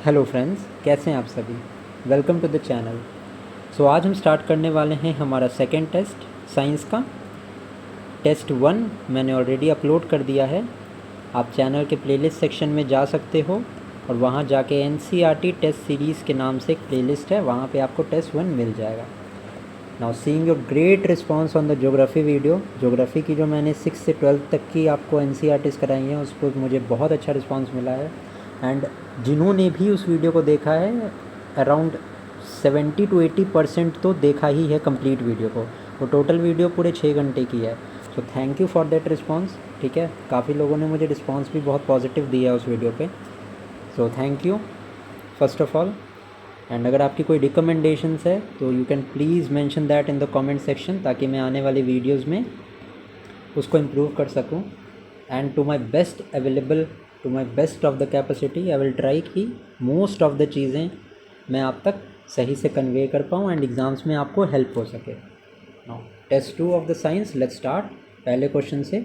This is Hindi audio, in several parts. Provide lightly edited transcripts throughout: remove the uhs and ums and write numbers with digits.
हेलो फ्रेंड्स, कैसे हैं आप सभी। Welcome to the channel. आज हम स्टार्ट करने वाले हैं हमारा सेकेंड टेस्ट साइंस का। टेस्ट 1 मैंने ऑलरेडी अपलोड कर दिया है। आप चैनल के प्लेलिस्ट सेक्शन में जा सकते हो और वहाँ जाके NCERT टेस्ट सीरीज़ के नाम से एक प्लेलिस्ट है, वहाँ पे आपको टेस्ट 1 मिल जाएगा। Now seeing your great response on the geography video, geography की जो मैंने 6 से 12 तक की आपको NCERTs कराई हैं उस पर मुझे बहुत अच्छा रिस्पॉन्स मिला है। एंड जिन्होंने भी उस वीडियो को देखा है अराउंड 70 to 80% तो देखा ही है कंप्लीट वीडियो को। वो टोटल वीडियो पूरे 6 घंटे की है। So thank you for that response. ठीक है, काफ़ी लोगों ने मुझे रिस्पॉन्स भी बहुत पॉजिटिव दिया है उस वीडियो पे। So thank you first of all. And अगर आपकी कोई रिकमेंडेशंस है तो you can please mention that in the comment section, ताकि मैं आने वाली वीडियोस में उसको इम्प्रूव कर सकूं। And to my best available, to my best of the capacity I will try कि मोस्ट ऑफ द चीज़ें मैं आप तक सही से कन्वे कर पाऊँ एंड एग्ज़ाम्स में आपको हेल्प हो सके। Now test 2 of the science, let's start. पहले क्वेश्चन से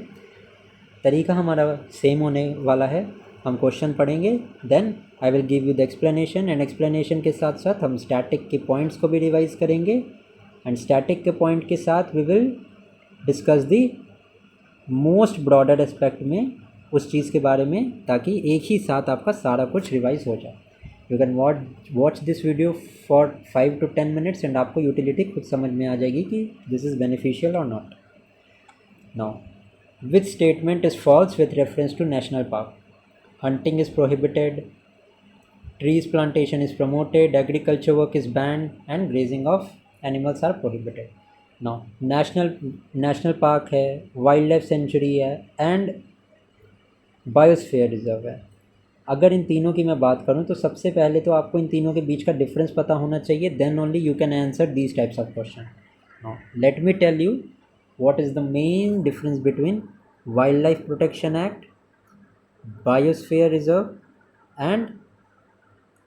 तरीका हमारा सेम होने वाला है। हम क्वेश्चन पढ़ेंगे, then I will give you the explanation, and explanation के साथ साथ हम स्टैटिक के पॉइंट्स को भी रिवाइज करेंगे। एंड स्टैटिक के पॉइंट के साथ we will discuss the most broader aspect में उस चीज़ के बारे में, ताकि एक ही साथ आपका सारा कुछ रिवाइज हो जाए। You can watch this video for 5 to 10 minutes and आपको यूटिलिटी खुद समझ में आ जाएगी कि दिस इज़ बेनिफिशियल और not. Now which statement is false with reference to national park? Hunting is prohibited, trees plantation is promoted, agriculture work is banned, and grazing of animals are prohibited. Now national park है, wildlife sanctuary है, and biosphere reserve है। अगर इन तीनों की मैं बात करूं तो सबसे पहले तो आपको इन तीनों के बीच का डिफरेंस पता होना चाहिए, then only you can answer these types of question. Now let me tell you what is the main difference between Wildlife Protection Act, Biosphere Reserve and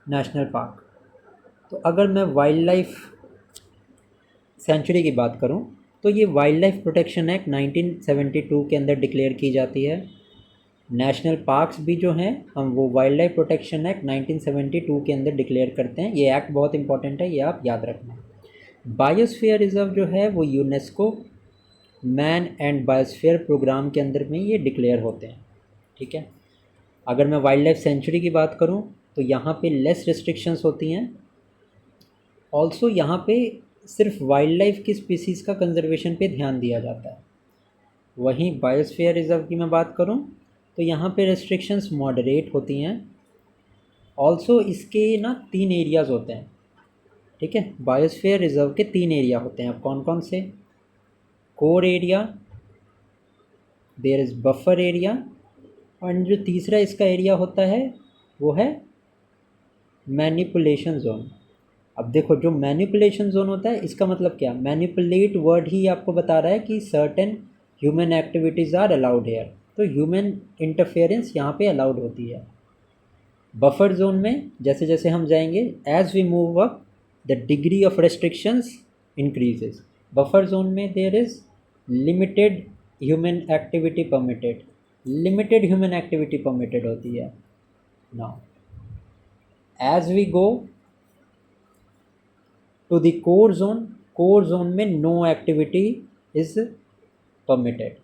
National Park। तो अगर मैं वाइल्ड लाइफ सेंचुरी की बात करूं तो ये वाइल्ड लाइफ प्रोटेक्शन एक्ट 1972 के अंदर डिक्लेयर की जाती है। नेशनल पार्क्स भी जो हैं हम वो वाइल्ड लाइफ प्रोटेक्शन एक्ट 1972 के अंदर डिक्लेयर करते हैं। ये एक्ट बहुत इंपॉर्टेंट है, ये आप याद रखना। बायोस्फीयर रिजर्व जो है वो UNESCO man and biosphere programme के अंदर में ये डिक्लेयर होते हैं। ठीक है, अगर मैं वाइल्ड लाइफ सेंचुरी की बात करूं तो यहाँ पे लेस रिस्ट्रिक्शंस होती हैं। ऑल्सो यहाँ पे सिर्फ वाइल्ड लाइफ की स्पीसीज़ का कंजर्वेशन पे ध्यान दिया जाता है। वहीं बायोस्फीयर रिजर्व की मैं बात करूं तो यहाँ पे रिस्ट्रिक्शंस मॉडरेट होती हैं। ऑल्सो इसके ना 3 एरियाज़ होते हैं। ठीक है, बायोस्फीयर रिजर्व के 3 एरिया होते हैं। अब कौन कौन से? Core area, there is buffer area, और जो तीसरा इसका एरिया होता है वो है मैनिपुलेशन जोन। अब देखो, जो मैनिपुलेशन जोन होता है इसका मतलब क्या? मैनिपुलेट वर्ड ही आपको बता रहा है कि certain human activities are allowed here, तो ह्यूमन इंटरफेरेंस यहाँ पे अलाउड होती है। बफर जोन में जैसे जैसे हम जाएंगे, as we move up the degree of restrictions increases. Buffer zone में there is limited human activity permitted, limited human activity permitted होती है। Now as we go to the core zone में no activity is permitted.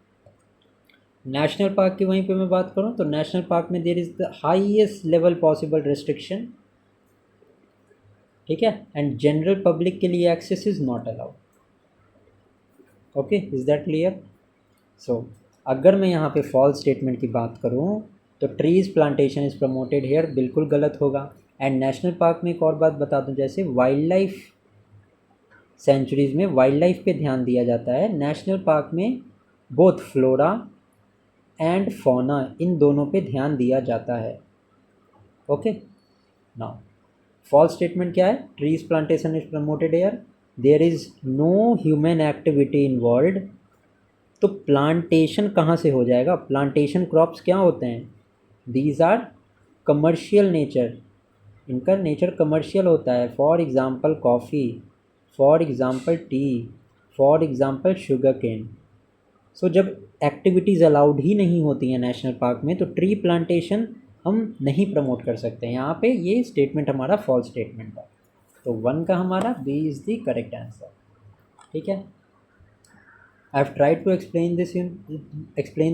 National park की वहीं पे मैं बात करूं तो नेशनल पार्क में there is the highest level possible restriction. ठीक है, एंड जनरल पब्लिक के लिए access is not allowed. Okay, is that clear? So अगर मैं यहाँ पे फॉल्स स्टेटमेंट की बात करूँ तो trees plantation is promoted here, बिल्कुल गलत होगा। एंड नेशनल पार्क में एक और बात बता दूँ, जैसे वाइल्ड लाइफ सेंचुरीज़ में वाइल्ड लाइफ पे ध्यान दिया जाता है, नेशनल पार्क में बोथ फ्लोरा एंड फौना, इन दोनों पे ध्यान दिया जाता है। ओके, नाउ फॉल्स स्टेटमेंट क्या है? Trees plantation is promoted here, there is no human activity involve. तो प्लांटेशन कहाँ से हो जाएगा? प्लांटेशन क्रॉप्स क्या होते हैं? दीज आर कमर्शियल नेचर, इनका नेचर कमर्शियल होता है। For example coffee, for example tea, for example sugar cane. So जब एक्टिविटीज़ अलाउड ही नहीं होती हैं नेशनल पार्क में, तो ट्री प्लांटेशन हम नहीं प्रमोट कर सकते। यहाँ पे ये स्टेटमेंट हमारा फॉल्स स्टेटमेंट है, तो 1 का हमारा B is the correct answer. ठीक है, I have tried to explain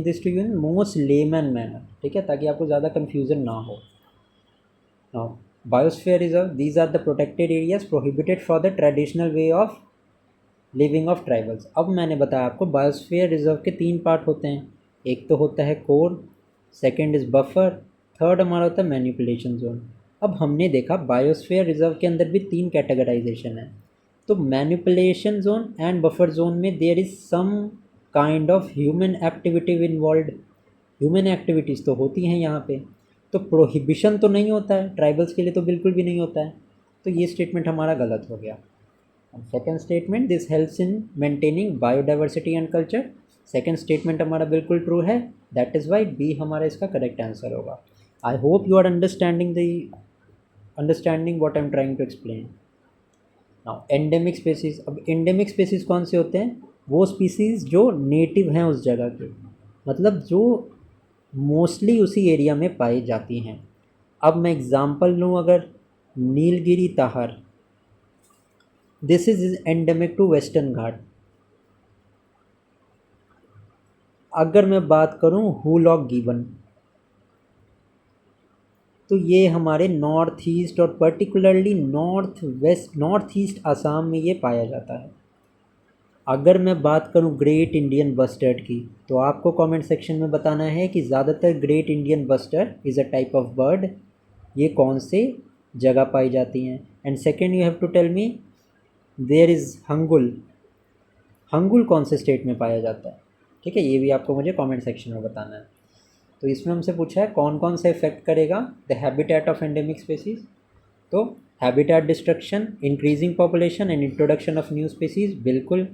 this to you in most layman manner. ठीक है, ताकि आपको ज़्यादा कन्फ्यूज़न ना हो। Now biosphere reserve, these are the protected areas prohibited for the traditional way of living of tribals. अब मैंने बताया आपको बायोस्फीयर रिजर्व के 3 पार्ट होते हैं। एक तो होता है core, second is buffer, third हमारा होता है मैनिपुलेशन जोन। अब हमने देखा बायोस्फीयर रिजर्व के अंदर भी 3 कैटेगराइजेशन है। तो manipulation zone and buffer zone में there is some kind of human activity involve. Human activities तो होती हैं यहाँ पे, तो प्रोहिबिशन तो नहीं होता है, ट्राइबल्स के लिए तो बिल्कुल भी नहीं होता है। तो ये स्टेटमेंट हमारा गलत हो गया। Second statement, this helps in maintaining biodiversity and culture. Second statement हमारा बिल्कुल ट्रू है, दैट इज़ वाई बी हमारा इसका करेक्ट आंसर होगा। I hope you are understanding what I am trying to explain. Now endemic species, अब एंडेमिक स्पेसीज कौन से होते हैं? वो स्पीसीज़ जो नेटिव हैं उस जगह के, मतलब जो मोस्टली उसी एरिया में पाई जाती हैं। अब मैं एग्ज़ाम्पल लूँ अगर, Nilgiri tahr, this is endemic to western Ghat. अगर मैं बात करूं हुलॉक गिबन, तो ये हमारे नॉर्थ ईस्ट और पर्टिकुलरली नॉर्थ ईस्ट आसाम में ये पाया जाता है। अगर मैं बात करूं ग्रेट इंडियन बस्टर्ड की, तो आपको कमेंट सेक्शन में बताना है कि ज़्यादातर great Indian bustard is a type of bird, ये कौन से जगह पाई जाती हैं। And second you have to tell me there is hangul, hangul कौन से स्टेट में पाया जाता है। ठीक है, ये भी आपको मुझे कमेंट सेक्शन में बताना है। तो इसमें हमसे पूछा है कौन कौन सा इफेक्ट करेगा the habitat of endemic species. तो habitat destruction, increasing population and introduction of new species, बिल्कुल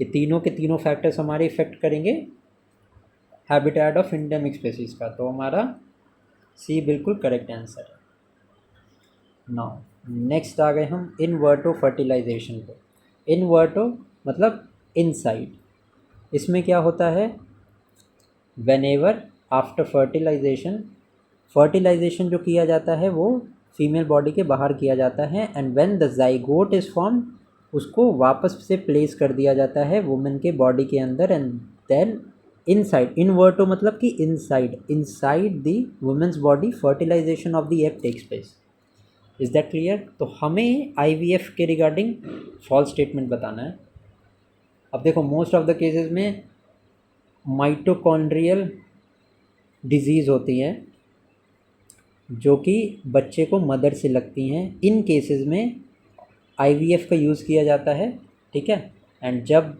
ये तीनों के तीनों फैक्टर्स हमारे इफेक्ट करेंगे हैबिटेट ऑफ एंडेमिक स्पेसीज का। तो हमारा सी बिल्कुल करेक्ट आंसर है। नाउ नेक्स्ट आ गए हम इनवर्टो फर्टिलाइजेशन पे। इनवर्टो मतलब इनसाइड, इसमें क्या होता है, वेनेवर आफ्टर फर्टिलाइजेशन, फर्टिलाइजेशन जो किया जाता है वो फीमेल बॉडी के बाहर किया जाता है, and when the zygote is form, उसको वापस से प्लेस कर दिया जाता है वुमेन के बॉडी के अंदर, एंड देन इनसाइड, इनवर्टो मतलब कि inside the women's body fertilisation of the egg takes place. Is that clear? तो हमें IVF के रिगार्डिंग फॉल्स स्टेटमेंट बताना है। अब देखो मोस्ट ऑफ द केसेस में माइटोकॉन्ड्रियल डिजीज़ होती हैं जो कि बच्चे को मदर से लगती हैं। इन केसेस में IVF का यूज़ किया जाता है। ठीक है, एंड जब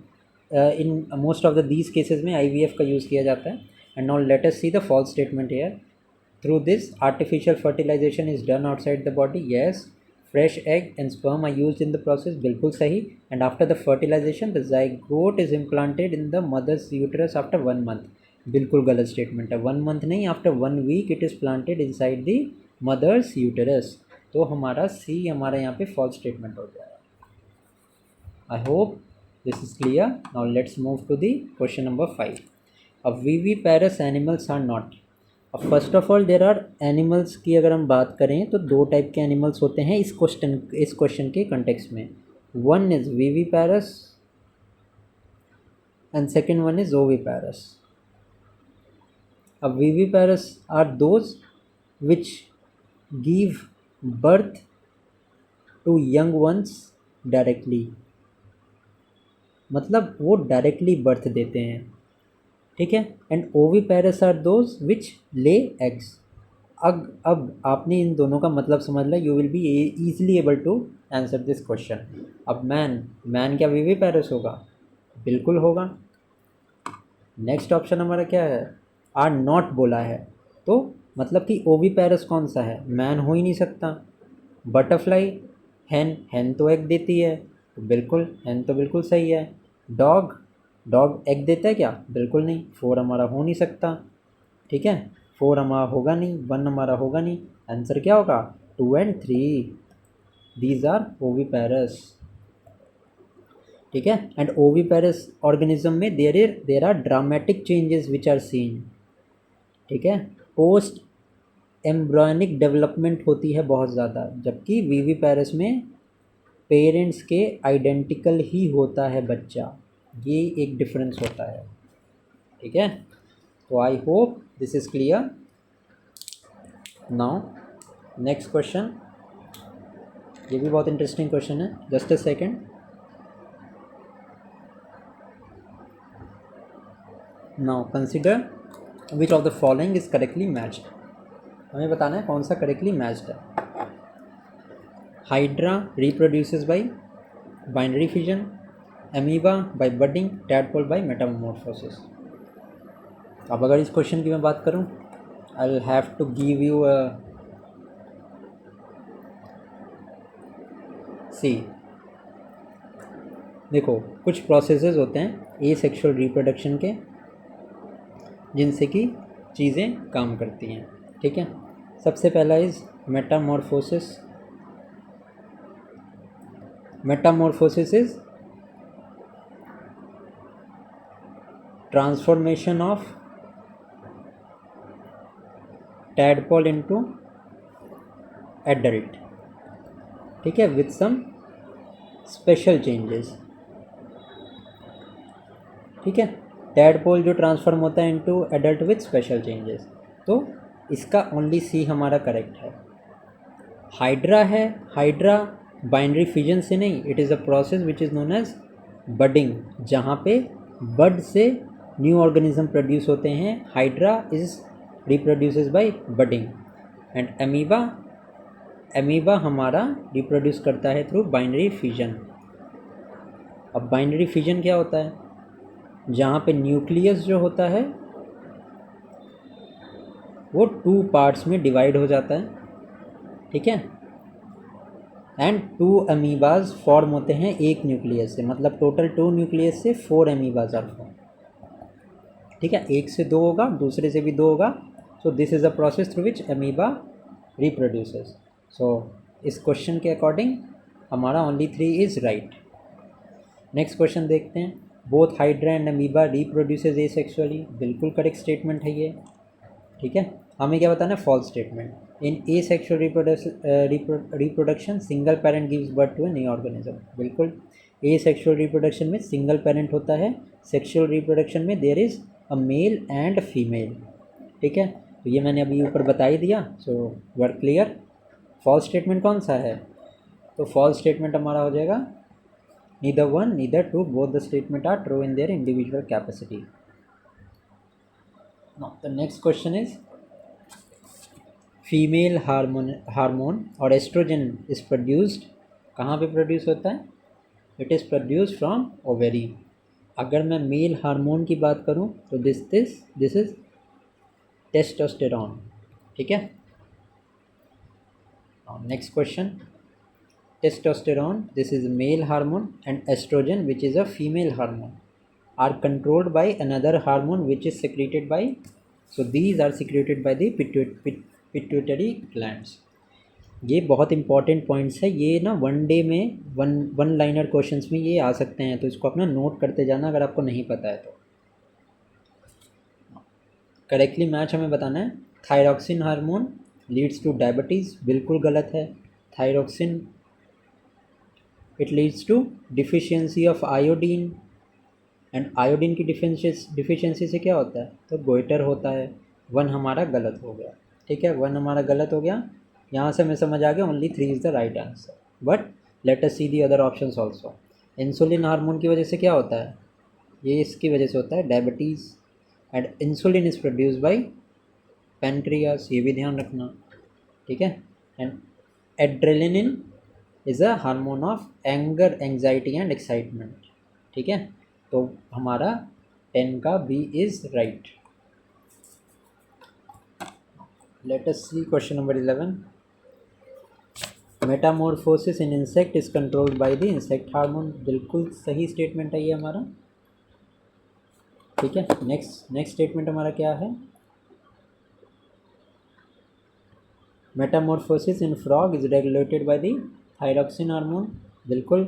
in most of the these cases में IVF का यूज़ किया जाता है। And now let us see the false statement here, through this artificial fertilisation is done outside the body, yes. Fresh egg and sperm are used in the process, बिल्कुल सही। And after the fertilisation the zygote is implanted in the mother's uterus after 1 month, बिल्कुल गलत स्टेटमेंट है। 1 मंथ नहीं, after 1 week it is planted inside the mother's uterus. तो हमारा सी हमारा यहाँ पे फॉल्स स्टेटमेंट हो जाएगा। I hope this is clear. Now let's move to the question number 5। अब विविपेरस एनिमल्स आर नॉट। अब first of all there are animals की अगर हम बात करें तो 2 टाइप के एनिमल्स होते हैं इस क्वेश्चन के कंटेक्स्ट में। One is viviparous and second one is oviparous. अब viviparous are those which give birth to young ones directly, मतलब वो डायरेक्टली बर्थ देते हैं। ठीक है, and oviparous are those which lay eggs. अब आपने इन दोनों का मतलब समझ लिया, you will be easily able to answer this question. अब मैन क्या विविपेरस होगा? बिल्कुल होगा। नेक्स्ट ऑप्शन हमारा क्या है? आर नॉट बोला है, तो मतलब कि ओविपेरस कौन सा है? मैन हो ही नहीं सकता। बटरफ्लाई, हैन तो एग देती है, तो बिल्कुल हैन तो बिल्कुल सही है। डॉग एग देता है क्या? बिल्कुल नहीं। 4 हमारा हो नहीं सकता। ठीक है, 4 हमारा होगा नहीं, 1 हमारा होगा नहीं। आंसर क्या होगा? 2 and 3, दीज आर ओविपेरस। ठीक है, एंड ओविपेरस ऑर्गेनिज्म में there are dramatic changes which are seen. ठीक है, पोस्ट एम्ब्रॉयनिक डेवलपमेंट होती है बहुत ज़्यादा, जबकि विविपेरस में पेरेंट्स के आइडेंटिकल ही होता है बच्चा। ये एक डिफरेंस होता है, ठीक है। तो I hope this is clear. Now next question, ये भी बहुत इंटरेस्टिंग क्वेश्चन है। Just a second. Now consider which of the following is correctly matched. हमें बताना है कौन सा करेक्टली मैच्ड है। Hydra reproduces by binary fission, amoeba by budding, tadpole by metamorphosis. अब अगर इस क्वेश्चन की मैं बात करूं, I will have to give you C. देखो, कुछ प्रोसेसेस होते हैं ए सेक्शुअल रिप्रोडक्शन के जिनसे कि चीज़ें काम करती हैं, ठीक है। सबसे पहला is Metamorphosis. Metamorphosis is transformation of tadpole into adult, ठीक है, विथ सम स्पेशल चेंजेस, ठीक है। टैडपोल जो ट्रांसफॉर्म होता है into adult with special changes, तो इसका ओनली सी हमारा करेक्ट है। हाइड्रा है, हाइड्रा बाइनरी फिजन से नहीं, it is a process which is known as budding, जहाँ पे बड से न्यू ऑर्गेनिज्म प्रोड्यूस होते हैं। Hydra is reproduces by budding and amoeba हमारा रिप्रोड्यूस करता है थ्रू बाइनरी फिजन। अब बाइनरी फिजन क्या होता है? जहाँ पे न्यूक्लियस जो होता है वो 2 पार्ट्स में डिवाइड हो जाता है, ठीक है, एंड 2 अमीबाज फॉर्म होते हैं एक न्यूक्लियस से, मतलब टोटल 2 न्यूक्लियस से 4 अमीबाज आर फॉर्म, ठीक है। एक से 2 होगा, दूसरे से भी 2 होगा। So this is a process through which amoeba reproduces. So इस क्वेश्चन के अकॉर्डिंग हमारा only 3 is right. Next question देखते हैं। Both hydra and amoeba reproduces asexually, बिल्कुल करेक्ट स्टेटमेंट है ये, ठीक है। हमें क्या बताना है? False statement. In asexual reproduction single parent gives birth to a new organism, बिल्कुल। एसेक्सुअल रिप्रोडक्शन में सिंगल पेरेंट होता है, सेक्सुअल रिप्रोडक्शन में there is a male and female, ठीक है। तो ये मैंने अभी ऊपर बता ही दिया, सो वर क्लियर। फॉल्स स्टेटमेंट कौन सा है? तो फॉल्स स्टेटमेंट हमारा हो जाएगा neither one neither two, both the statement are true in their individual capacity. Now the next question is, female hormone और एस्ट्रोजन इज प्रोड्यूस्ड, कहाँ पे प्रोड्यूस होता है? It is produce from ovary. अगर मैं मेल हार्मोन की बात करूँ तो दिस इज टेस्टोस्टेरॉन, ठीक है। Next question, testosterone, this is male hormone, and estrogen, which is a female hormone, are controlled by another hormone which is secreted by, so these are secreted by the pituitary glands. ये बहुत इंपॉर्टेंट पॉइंट्स है, ये ना वन डे में वन लाइनर क्वेश्चंस में ये आ सकते हैं, तो इसको अपना नोट करते जाना अगर आपको नहीं पता है तो। करेक्टली मैच हमें बताना है। Thyroxine hormone leads to diabetes, बिल्कुल गलत है। Thyroxine it leads to deficiency of iodine, and iodine की डिफिशियंसी से क्या होता है? तो गोइटर होता है। 1 हमारा गलत हो गया, ठीक है, 1 हमारा गलत हो गया। यहाँ से हमें समझ आ गया only 3 is the right answer, but let us see the other options also. Insulin hormone की वजह से क्या होता है? ये इसकी वजह से होता है diabetes, and insulin is produce by pancreas, ये भी ध्यान रखना, ठीक है। And adrenaline is a hormone of anger, anxiety and excitement, ठीक है। तो हमारा 10 का B is right. Let us see question number 11। Metamorphosis in insect is controlled by the insect hormone, बिल्कुल सही स्टेटमेंट है ये हमारा, ठीक है। नेक्स्ट स्टेटमेंट हमारा क्या है? Metamorphosis in frog is regulated by the thyroxine hormone, बिल्कुल।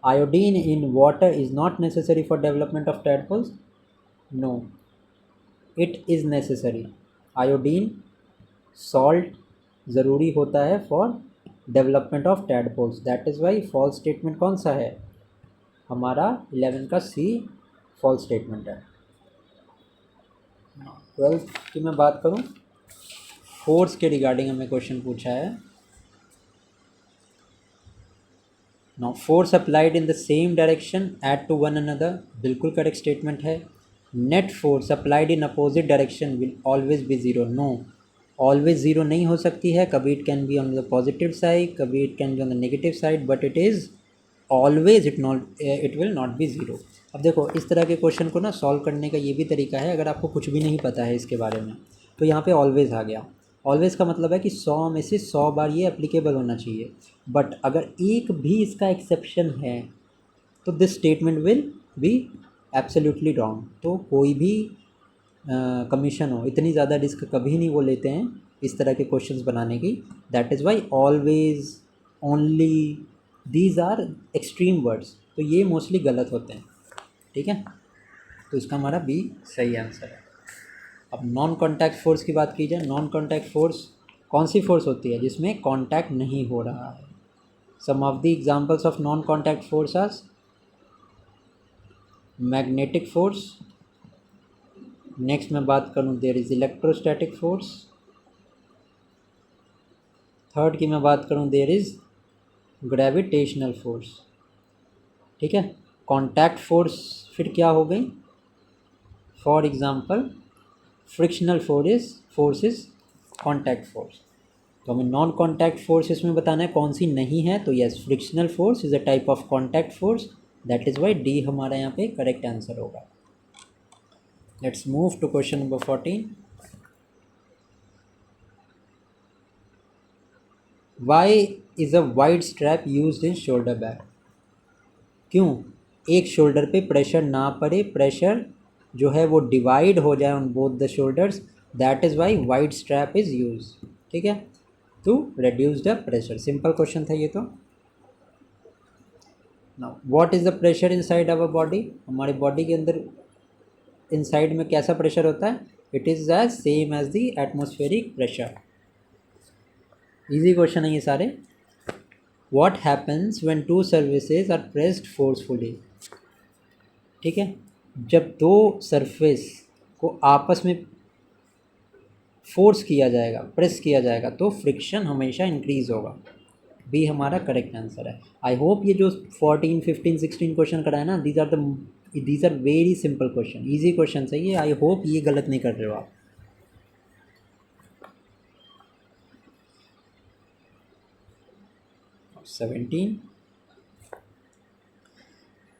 Iodine in water is not necessary for development of tadpoles, no it is necessary. Iodine salt ज़रूरी होता है for development of tadpoles, that is why false statement कौन सा है हमारा 11 का सी फॉल्स स्टेटमेंट है। 12 की मैं बात करूं, फोर्स के रिगार्डिंग हमें क्वेश्चन पूछा है। Now force applied in the same direction at to one another, बिल्कुल करेक्ट स्टेटमेंट है। Net force applied in opposite direction will always be zero, no, always zero नहीं हो सकती है, कभी it can be on the positive side, कभी it can be on the negative side, but it is always it will not be zero. अब देखो इस तरह के क्वेश्चन को ना सॉल्व करने का ये भी तरीका है, अगर आपको कुछ भी नहीं पता है इसके बारे में तो यहाँ पे ऑलवेज आ गया। ऑलवेज का मतलब है कि 100 में से 100 बार ये एप्लीकेबल होना चाहिए, बट अगर एक भी इसका एक्सेप्शन है तो this statement will be absolutely wrong. तो कोई भी कमीशन हो, इतनी ज़्यादा रिस्क कभी नहीं वो लेते हैं इस तरह के क्वेश्चंस बनाने की। That is why always, only, these are extreme words, तो ये मोस्टली गलत होते हैं, ठीक है। तो इसका हमारा बी सही आंसर है। अब नॉन कॉन्टैक्ट फोर्स की बात की जाए, नॉन कॉन्टैक्ट फोर्स कौन सी फोर्स होती है जिसमें कॉन्टैक्ट नहीं हो रहा है। Some of the examples of non contact force are magnetic force, next मैं बात करूँ there is electrostatic force, third की मैं बात करूँ देयर इज़ ग्रेविटेशनल फोर्स, ठीक है। कॉन्टैक्ट फोर्स फिर क्या हो गई, for example frictional force is contact force. तो हमें नॉन कॉन्टैक्ट फोर्स इसमें बताना है कौन सी नहीं है, तो yes frictional force is a type of contact force, that is why D हमारा यहाँ पे करेक्ट आंसर होगा। Let's move to question number 14। Why is a wide strap used in shoulder bag, क्यों एक शोल्डर पे प्रेशर ना पड़े, प्रेशर जो है वो डिवाइड हो जाए on both the shoulders, that is why wide strap is use, ठीक है, to reduce the pressure. Simple question था ये तो। Now what is the pressure inside our body, हमारे बॉडी के अंदर इनसाइड में कैसा प्रेशर होता है, it is as same as the atmospheric pressure. Easy question है ये सारे। What happens when two surfaces are pressed forcefully, ठीक है, जब दो सरफेस को आपस में फोर्स किया जाएगा, प्रेस किया जाएगा, तो फ्रिक्शन हमेशा इंक्रीज होगा। बी हमारा करेक्ट आंसर है। आई होप ये जो 14, 15, 16 क्वेश्चन कराए ना, these are very simple question, easy question है ये। आई होप ये गलत नहीं कर रहे हो आप। अब 17,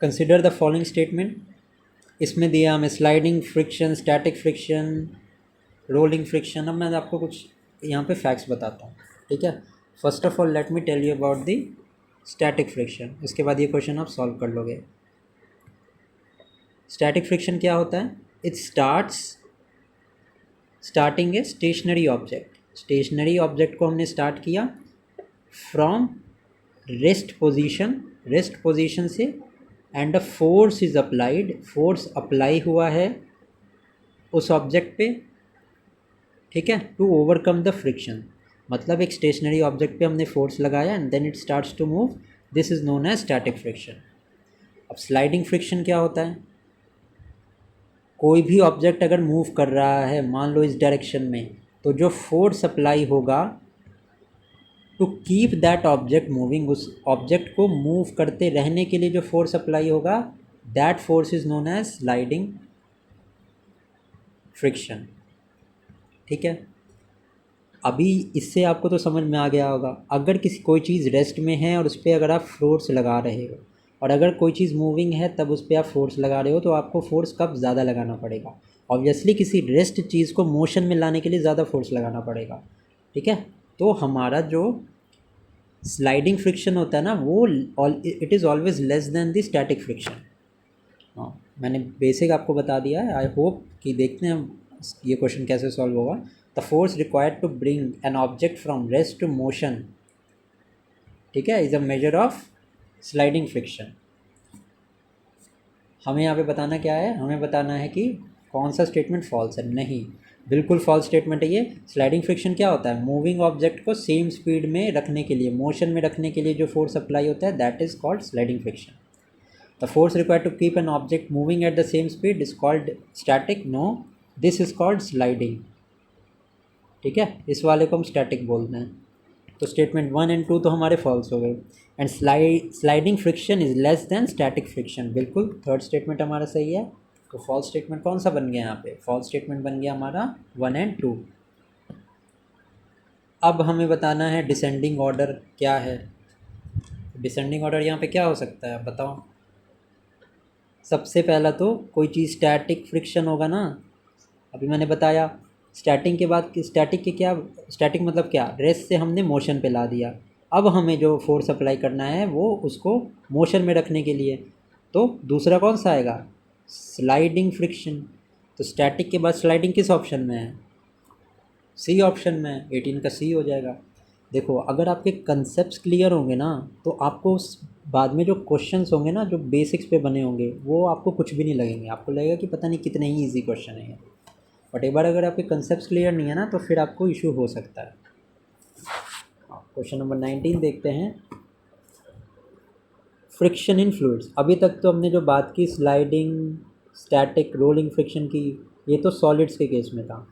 कंसिडर द फॉलोइंग स्टेटमेंट। इसमें दिया हमें sliding friction, static friction, rolling friction. अब मैं आपको कुछ यहाँ पे फैक्ट्स बताता हूँ, ठीक है। First of all let me tell you about the static friction, इसके बाद ये क्वेश्चन आप सॉल्व कर लोगे। स्टैटिक फ्रिक्शन क्या होता है, it starting a stationary object, stationary object को हमने स्टार्ट किया फ्रॉम रेस्ट पोजीशन से, and a force is applied, force apply हुआ है उस ऑब्जेक्ट पे, ठीक है, टू ओवरकम द फ्रिक्शन। मतलब एक स्टेशनरी ऑब्जेक्ट पे हमने फोर्स लगाया and then it starts to move, this is known as static friction. अब स्लाइडिंग फ्रिक्शन क्या होता है, कोई भी ऑब्जेक्ट अगर मूव कर रहा है मान लो इस डायरेक्शन में, तो जो फोर्स अप्लाई होगा to keep that object moving, उस ऑब्जेक्ट को मूव करते रहने के लिए जो फोर्स अप्लाई होगा, that force is known as sliding friction, ठीक है। अभी इससे आपको तो समझ में आ गया होगा, अगर कोई चीज़ रेस्ट में है और उस पर अगर आप फोर्स लगा रहे हो, और अगर कोई चीज़ मूविंग है तब उस पर आप फोर्स लगा रहे हो, तो आपको फोर्स कब ज़्यादा लगाना पड़ेगा, ऑब्वियसली किसी रेस्ट चीज़ को मोशन में लाने के लिए ज़्यादा फोर्स लगाना पड़ेगा, ठीक है। तो हमारा जो स्लाइडिंग फ्रिक्शन होता है ना, वो it is always less than the static friction. हाँ, मैंने बेसिक आपको बता दिया है। आई होप कि देखते हैं ये क्वेश्चन कैसे सॉल्व होगा। The force required to bring an object from rest to motion, ठीक है, is a measure of sliding friction. हमें यहाँ पे बताना क्या है, हमें बताना है कि कौन सा स्टेटमेंट फॉल्स है। नहीं, बिल्कुल फॉल्स स्टेटमेंट है ये। स्लाइडिंग फ्रिक्शन क्या होता है? मूविंग ऑब्जेक्ट को सेम स्पीड में रखने के लिए, मोशन में रखने के लिए जो फोर्स अप्लाई होता है, that is called sliding friction. The force required to keep an object moving at the same speed is called static. No, this is called sliding. ठीक है, इस वाले को हम स्टैटिक बोलते हैं। तो स्टेटमेंट 1 एंड 2 तो हमारे फॉल्स हो गए। And sliding friction is less than static friction, बिल्कुल थर्ड स्टेटमेंट हमारा सही है। तो फॉल्स स्टेटमेंट कौन सा बन गया यहाँ पे? फॉल्स स्टेटमेंट बन गया हमारा 1 एंड 2। अब हमें बताना है डिसेंडिंग ऑर्डर क्या है। डिसेंडिंग ऑर्डर यहाँ पे क्या हो सकता है बताओ? सबसे पहला तो कोई चीज़ स्टैटिक फ्रिक्शन होगा ना, अभी मैंने बताया। स्टैटिक के बाद स्टैटिक के क्या, स्टैटिक मतलब क्या? रेस्ट से हमने मोशन पे ला दिया। अब हमें जो फोर्स अप्लाई करना है वो उसको मोशन में रखने के लिए, तो दूसरा कौन सा आएगा? Sliding friction. तो स्टैटिक के बाद स्लाइडिंग किस ऑप्शन में है? सी ऑप्शन में है। 18 का सी हो जाएगा। देखो, अगर आपके कंसेप्ट क्लियर होंगे ना तो आपको बाद में जो क्वेश्चंस होंगे ना, जो बेसिक्स पे बने होंगे, वो आपको कुछ भी नहीं लगेंगे। आपको लगेगा कि पता नहीं कितने ही ईजी क्वेश्चन है ये। बट एक बार अगर आपके कंसेप्ट क्लियर नहीं है ना तो फिर आपको इशू हो सकता है। क्वेश्चन नंबर 19 देखते हैं। फ्रिक्शन इन फ्लूइड्स। अभी तक तो हमने जो बात की स्लाइडिंग, स्टैटिक, रोलिंग फ्रिक्शन की, ये तो सॉलिड्स के केस में था।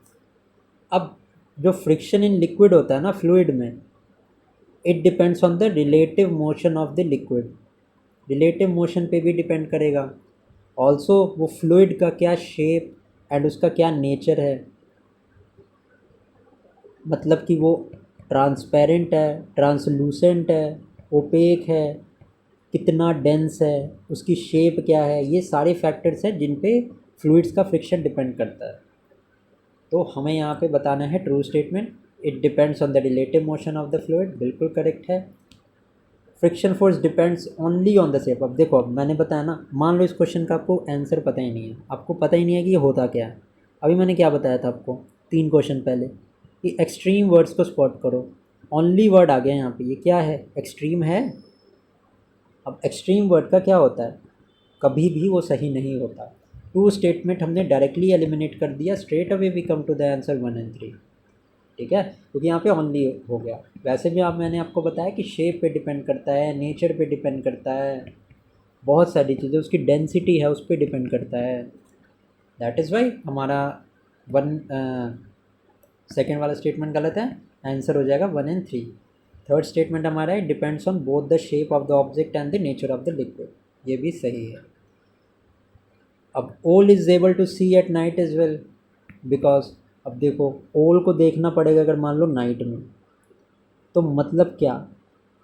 अब जो फ्रिक्शन इन लिक्विड होता है ना, फ्लूइड में, it depends on the relative motion of the liquid. Relative motion पे भी डिपेंड करेगा। ऑल्सो वो फ्लूइड का क्या शेप एंड उसका क्या नेचर है, मतलब कि वो ट्रांसपेरेंट है, ट्रांसलूसेंट है, ओपेक है, कितना डेंस है, उसकी शेप क्या है, ये सारे फैक्टर्स हैं जिन पे फ्लूइड्स का फ्रिक्शन डिपेंड करता है। तो हमें यहाँ पे बताना है true statement. It depends on the relative motion of the fluid, बिल्कुल करेक्ट है। Friction force depends only on the shape. अब देखो, अब मैंने बताया ना, मान लो इस क्वेश्चन का आपको आंसर पता ही नहीं है, आपको पता ही नहीं है कि ये होता क्या है। अभी मैंने क्या बताया था आपको 3 क्वेश्चन पहले, कि एक्सट्रीम वर्ड्स को स्पॉट करो। ओनली वर्ड आ गया यहाँ पे, ये क्या है? एक्सट्रीम है। अब एक्सट्रीम वर्ड का क्या होता है? कभी भी वो सही नहीं होता। टू स्टेटमेंट हमने डायरेक्टली एलिमिनेट कर दिया, straight away we come to the answer 1 and 3। ठीक है, क्योंकि यहाँ पे ओनली हो गया। वैसे भी मैंने आपको बताया कि शेप पे डिपेंड करता है, नेचर पे डिपेंड करता है, बहुत सारी चीज़ें, उसकी डेंसिटी है उस पर डिपेंड करता है। दैट इज़ वाई हमारा 1 सेकेंड वाला स्टेटमेंट गलत है। आंसर हो जाएगा 1 एंड 3। थर्ड स्टेटमेंट हमारा है depends on both the shape of the object and the nature of the liquid, ये भी सही है। अब owl is able to see at night is well, because अब देखो, ओल को देखना पड़ेगा अगर मान लो नाइट में, तो मतलब क्या,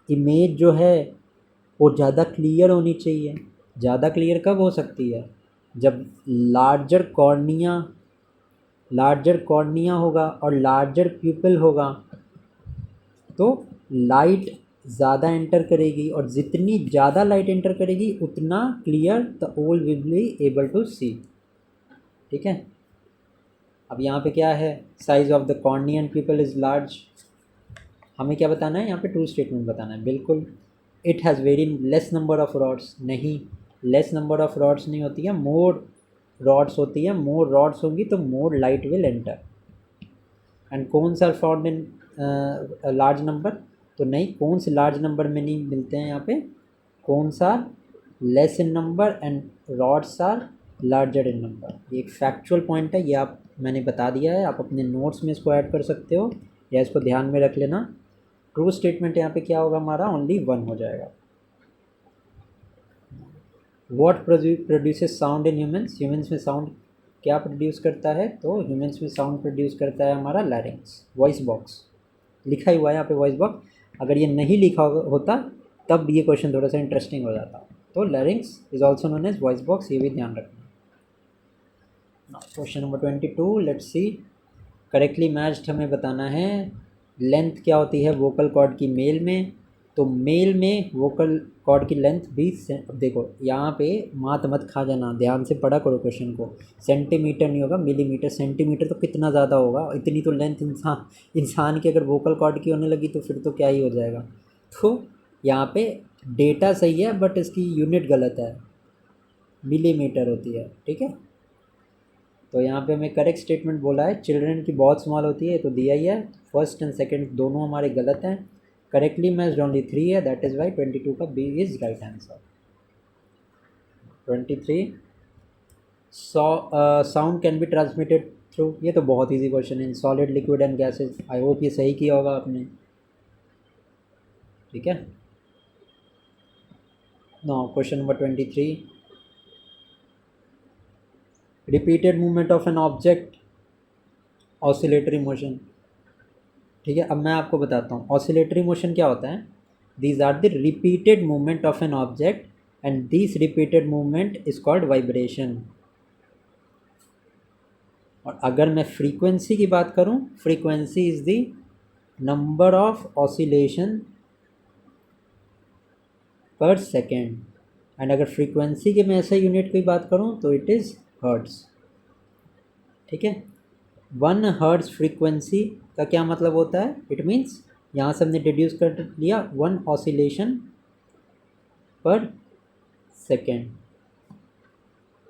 इमेज जो है वो ज़्यादा क्लियर होनी चाहिए। ज़्यादा क्लियर कब हो सकती है? जब लार्जर कॉर्निया होगा और लार्जर प्यूपिल होगा, तो लाइट ज़्यादा एंटर करेगी, और जितनी ज़्यादा लाइट एंटर करेगी उतना clear the owl will be able to see. ठीक है, अब यहाँ पे क्या है? Size of the cornea and pupil is large. हमें क्या बताना है यहाँ पे? ट्रू स्टेटमेंट बताना है, बिल्कुल। It has very less number of rods. नहीं, लेस नंबर ऑफ रॉड्स नहीं होती है, मोर रॉड्स होती है। मोर रॉड्स होंगी तो more light will enter. And cones are found in large number, तो नहीं, कोन्स लार्ज नंबर में नहीं मिलते हैं यहाँ पे। Cones are less in number and rods are larger in number. ये एक फैक्चुअल पॉइंट है, ये आप मैंने बता दिया है, आप अपने नोट्स में इसको ऐड कर सकते हो या इसको ध्यान में रख लेना। ट्रू स्टेटमेंट यहाँ पे क्या होगा हमारा? ओनली 1 हो जाएगा। What produces sound in humans. Humans में साउंड क्या प्रोड्यूस करता है? तो ह्यूमंस में साउंड प्रोड्यूस करता है हमारा लैरिंग्स, वॉइस बॉक्स। लिखा ही हुआ है यहाँ पे वॉइस बॉक्स। अगर ये नहीं लिखा होता तब ये क्वेश्चन थोड़ा सा इंटरेस्टिंग हो जाता। तो larynx is also known as voice box, ये भी ध्यान रखना। Question number 22, let's see. Correctly matched हमें बताना है। लेंथ क्या होती है वोकल कॉर्ड की मेल में? तो मेल में वोकल कॉर्ड की लेंथ भी देखो, यहाँ पे मात मत खा जाना, ध्यान से पढ़ा करो क्वेश्चन को। सेंटीमीटर नहीं होगा, मिलीमीटर। सेंटीमीटर तो कितना ज़्यादा होगा, इतनी तो लेंथ इंसान की अगर वोकल कॉर्ड की होने लगी तो फिर तो क्या ही हो जाएगा। तो यहाँ पे डेटा सही है बट इसकी यूनिट गलत है, मिलीमीटर होती है। ठीक है, तो यहाँ पे हमें करेक्ट स्टेटमेंट बोला है चिल्ड्रन की बहुत स्मॉल होती है, तो दिया ही है। फर्स्ट एंड सेकंड दोनों हमारे गलत हैं। करेक्टली मैच्ड ओनली 3 है, दैट इज़ वाई 22 का B is right answer. 23 sound can be transmitted through, ये तो बहुत ईजी क्वेश्चन है, in solid liquid and gases. I hope ये सही किया होगा आपने, ठीक है। Now question number 23, repeated movement of an object oscillatory motion, ठीक है। अब मैं आपको बताता हूँ ऑसिलेटरी मोशन क्या होता है। These are the repeated movement of an object and this repeated movement is called vibration. और अगर मैं फ्रीक्वेंसी की बात करूँ, frequency is the number of oscillation per second, and अगर फ्रीक्वेंसी के मैं ऐसे यूनिट की बात करूँ तो इट इज़ हर्ट्स, ठीक है। 1 हर्ट्स फ्रीक्वेंसी का क्या मतलब होता है, इट मीन्स यहाँ से हमने डिड्यूस कर लिया 1 oscillation per second.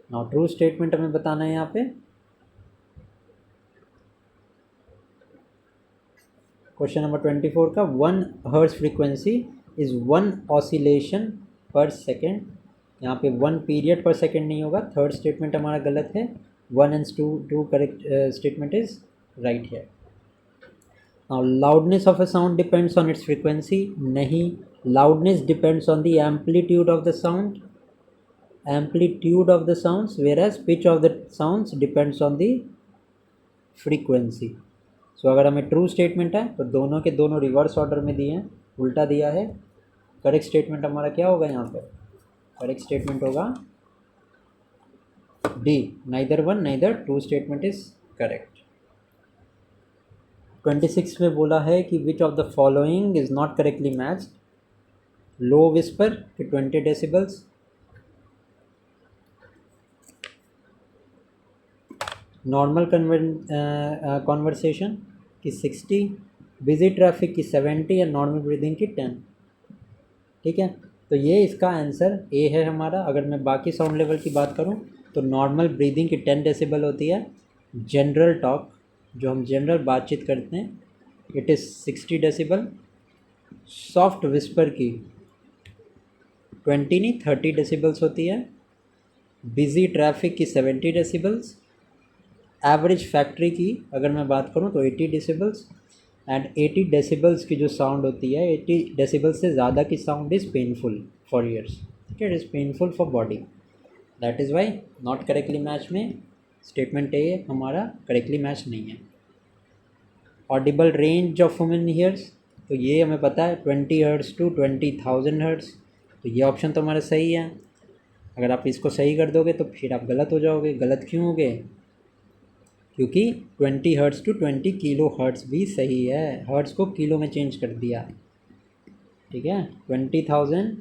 Now true statement हमें बताना है यहाँ पे। क्वेश्चन नंबर 24 का 1 hertz frequency is 1 oscillation per second, यहाँ पे 1 पीरियड पर सेकेंड नहीं होगा, थर्ड स्टेटमेंट हमारा गलत है। 1 and 2 correct statement is right है। Now loudness of a sound depends on its frequency, नहीं, loudness depends on the amplitude of the sound, whereas pitch of the sounds depends on the frequency. So अगर हमें ट्रू स्टेटमेंट है तो दोनों के दोनों रिवर्स ऑर्डर में दिए हैं, उल्टा दिया है। करेक्ट स्टेटमेंट हमारा क्या होगा यहाँ पे, करेक्ट स्टेटमेंट होगा D, neither one neither two statement is correct. 26 में बोला है कि which of the following is not correctly matched, low whisper कि 20 डेसिबल्स, नॉर्मल कॉन्वर्सेशन की 60, बिजी ट्रैफिक की 70 या नॉर्मल ब्रीदिंग की 10, ठीक है। तो ये इसका आंसर ए है हमारा। अगर मैं बाकी साउंड लेवल की बात करूँ तो नॉर्मल ब्रीदिंग की 10 डेसिबल होती है, जनरल टॉक जो हम जनरल बातचीत करते हैं it is 60 decibel, soft whisper की 20 नहीं 30 डेसिबल्स होती है, बिजी ट्रैफिक की 70 डेसिबल्स, एवरेज फैक्ट्री की अगर मैं बात करूँ तो 80 डेसिबल्स, एंड 80 डेसिबल्स की जो साउंड होती है 80 डेसिबल्स से ज़्यादा की sound is painful for years, ठीक है, it is painful for body, that is why not correctly match में स्टेटमेंट ए हमारा करेक्टली मैच नहीं है। Audible range of human ears, तो ये हमें पता है 20 हर्ट्स टू 20,000 हर्ट्स, तो ये ऑप्शन तो हमारा सही है। अगर आप इसको सही कर दोगे तो फिर आप गलत हो जाओगे। गलत क्यों हो गए, क्योंकि 20 हर्ट्स टू 20 किलो हर्ट्स भी सही है, हर्ट्स को किलो में चेंज कर दिया, ठीक है। 20,000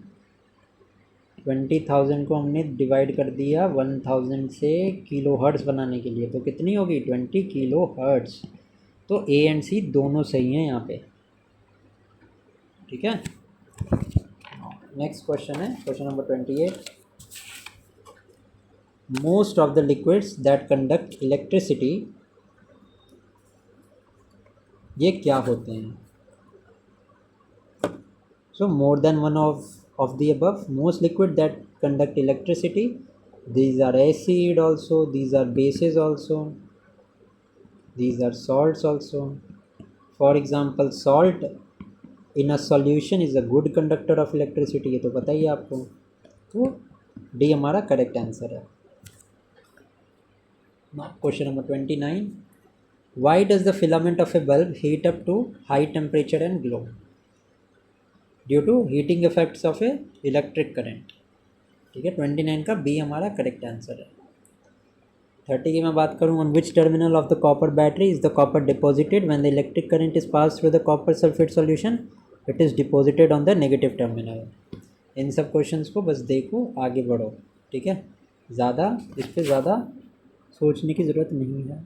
को हमने डिवाइड कर दिया 1000 से किलो हर्ट्स बनाने के लिए, तो कितनी होगी 20 किलो हर्ट्स। तो ए एंड सी दोनों सही हैं यहाँ पे, ठीक है। नेक्स्ट क्वेश्चन है question number 28, most of the liquids that conduct electricity, ये क्या होते हैं। So more than one of the above, most liquid that conduct electricity, these are acid also, these are bases also, these are salts also. For example, salt in a solution is a good conductor of electricity, ये तो पता ही है आपको, तो डी हमारा करेक्ट आंसर है। Question number 29, why does the filament of a bulb heat up to high temperature and glow? Due to heating effects of a electric current, ठीक है। 29 का बी हमारा करेक्ट आंसर है। 30 की मैं बात करूँ, on which terminal of the copper battery is the copper deposited when the electric current is pass through the copper sulphate solution, it is deposited on the negative terminal. इन सब क्वेश्चंस को बस देखो, आगे बढ़ो, ठीक है, ज़्यादा इस पर ज़्यादा सोचने की ज़रूरत नहीं है।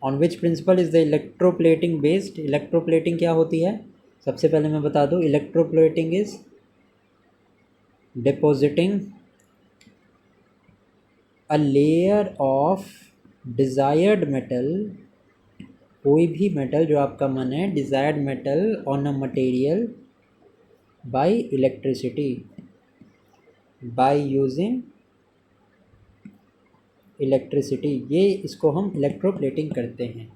On which principle is the electroplating based, electroplating क्या होती है, सबसे पहले मैं बता दूँ, electroplating is depositing a layer of desired metal, कोई भी मेटल जो आपका मन है, desired metal on a material by electricity, by using electricity, ये इसको हम इलेक्ट्रोप्लेटिंग करते हैं।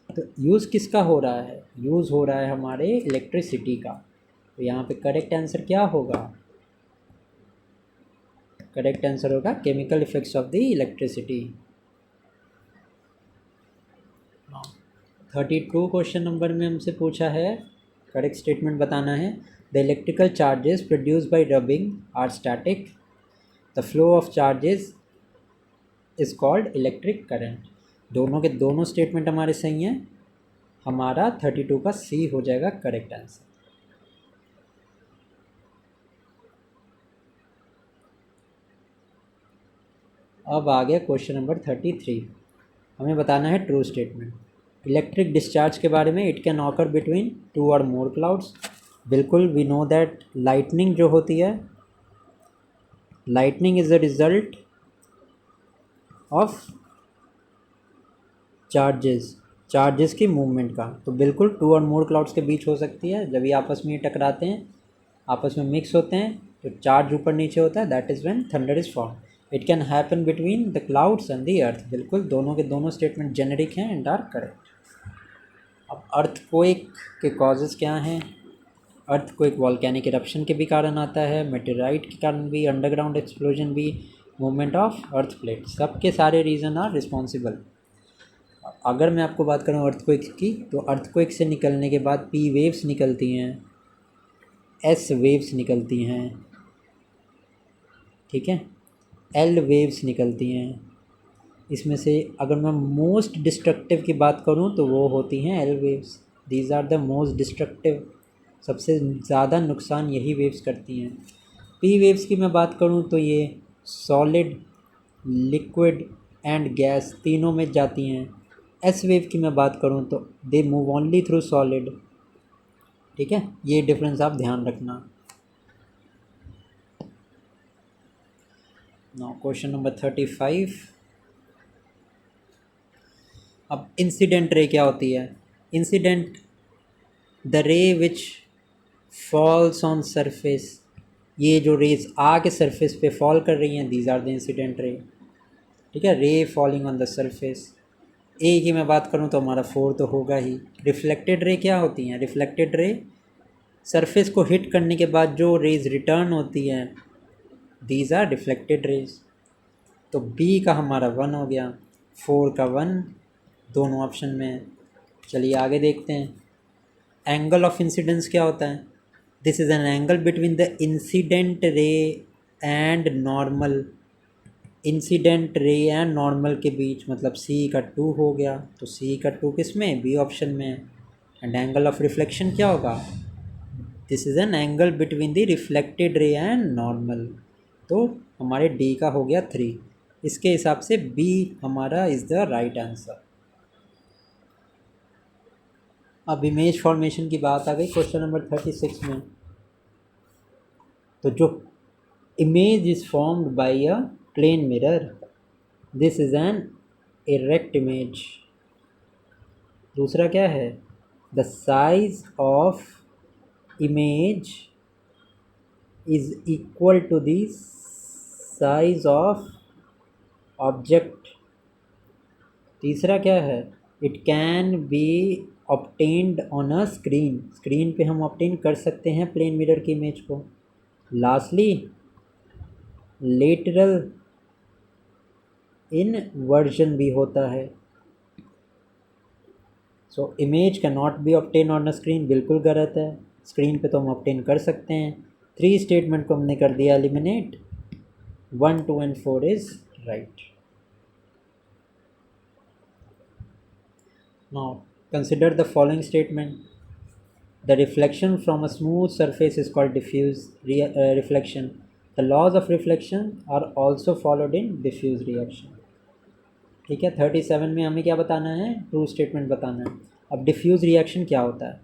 तो यूज़ किसका हो रहा है? यूज़ हो रहा है हमारे इलेक्ट्रिसिटी का। तो यहाँ पे करेक्ट आंसर क्या होगा? करेक्ट आंसर होगा chemical effects of the electricity. 32 question number में हमसे पूछा है, करेक्ट स्टेटमेंट बताना है। The electrical charges produce by rubbing are static, the flow of charges is called electric current. दोनों के दोनों स्टेटमेंट हमारे सही हैं। हमारा 32 का सी हो जाएगा करेक्ट आंसर। अब आ गया क्वेश्चन नंबर 33। हमें बताना है ट्रू स्टेटमेंट। इलेक्ट्रिक डिस्चार्ज के बारे में, it can occur between two और मोर क्लाउड्स। बिल्कुल, वी नो दैट लाइटनिंग जो होती है, lightning is the result of charges की मूवमेंट का। तो बिल्कुल टू और मोर क्लाउड्स के बीच हो सकती है। जब ये आपस में टकराते हैं, आपस में मिक्स होते हैं, तो चार्ज ऊपर नीचे होता है, that is when thunder is form. It can happen between the clouds and the earth. बिल्कुल, दोनों के दोनों स्टेटमेंट जेनेरिक हैं एंड आर करेक्ट। अब अर्थक्वेक के कॉजेज़ क्या हैं? अर्थक्वेक वॉल्केनिक इरप्शन के भी कारण आता है, मेटेराइट के कारण भी, अंडरग्राउंड एक्सप्लोजन भी, मूवमेंट ऑफ अर्थ प्लेट, सबके सारे रीज़न आर रिस्पॉन्सिबल। अगर मैं आपको बात करूँ अर्थक्वेक की, तो अर्थक्वेक से निकलने के बाद पी वेव्स निकलती हैं, एस वेव्स निकलती हैं, ठीक है, एल वेव्स निकलती हैं। इसमें से अगर मैं मोस्ट डिस्ट्रक्टिव की बात करूं तो वो होती हैं L waves. These are the most destructive, सबसे ज़्यादा नुकसान यही वेव्स करती हैं। पी वेव्स की मैं बात करूं तो ये सॉलिड, लिक्विड एंड गैस तीनों में जाती हैं। एस वेव की मैं बात करूं तो they move only through solid, ठीक है, ये डिफरेंस आप ध्यान रखना। Now question number 35। अब इंसिडेंट रे क्या होती है? इंसिडेंट, द रे विच फॉल्स ऑन सरफेस, ये जो रेज आके सरफेस पे फॉल कर रही हैं, these are the incident ray, ठीक है, ray falling on the surface. A की मैं बात करूं तो हमारा 4 तो होगा ही। रिफ्लेक्टेड रे क्या होती हैं? रिफ्लेक्टेड रे सरफेस को हिट करने के बाद जो रेज रिटर्न होती हैं, दीज आर रिफ्लेक्टेड रेज। तो बी का हमारा 1 हो गया, 4 का 1 दोनों ऑप्शन में। चलिए आगे देखते हैं। एंगल ऑफ इंसिडेंस क्या होता है? This is an angle between the incident ray and normal. Incident ray and normal के बीच, मतलब सी का 2 हो गया, तो सी का 2 किस में? बी ऑप्शन में। एंड एंगल ऑफ रिफ्लेक्शन क्या होगा? This is an angle between the reflected ray and normal. तो हमारे डी का हो गया 3। इसके हिसाब से बी हमारा इज़ द राइट आंसर। अब इमेज फॉर्मेशन की बात आ गई क्वेश्चन नंबर 36 में। तो जो image is formed by a plane mirror, this is an erect image. दूसरा क्या है? The size of image is equal to the size of object. तीसरा क्या है? It can be obtained on a screen, screen पे हम ऑब्टेन कर सकते हैं प्लेन मिरर की इमेज को। लास्टली लेटरल इनवर्जन भी होता है। So image can not be obtain on a screen, बिल्कुल गलत है। स्क्रीन पे तो हम ऑब्टेन कर सकते हैं। 3 स्टेटमेंट को हमने कर दिया eliminate. 1, 2 and 4 is right. Now consider the following statement. The reflection from a smooth surface is called diffuse reflection. The laws of reflection are also followed in diffuse reaction. ठीक है, 37 में हमें क्या बताना है? ट्रू स्टेटमेंट बताना है। अब डिफ्यूज़ रिएक्शन क्या होता है?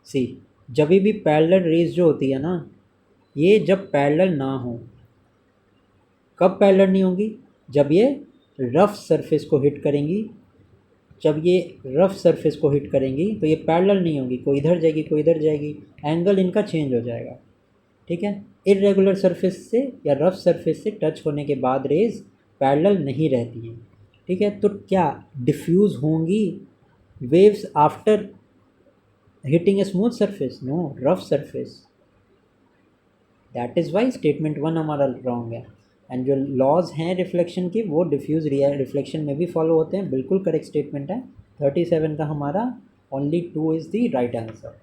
सी, जब भी पैरेलल रेज जो होती है ना, ये जब पैरेलल ना हो, कब पैरेलल नहीं होंगी? जब ये रफ सरफेस को हिट करेंगी। जब ये रफ सरफेस को हिट करेंगी तो ये पैरेलल नहीं होंगी, कोई इधर जाएगी कोई इधर जाएगी, एंगल इनका चेंज हो जाएगा। ठीक है, इरेगुलर सरफेस से या रफ सरफेस से टच होने के बाद रेज पैरेलल नहीं रहती हैं। ठीक है, तो क्या डिफ्यूज़ होंगी waves after hitting a smooth surface? No, rough surface. That is why statement 1 हमारा रॉन्ग है। एंड जो लॉज हैं रिफ्लेक्शन के वो डिफ्यूज़ रिफ्लेक्शन में भी फॉलो होते हैं, बिल्कुल करेक्ट स्टेटमेंट है। 37 का हमारा only 2 is the right answer.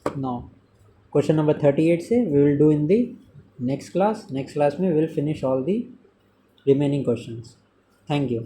Now question number 38 से we will do in the next class में we will finish all the remaining questions. Thank you.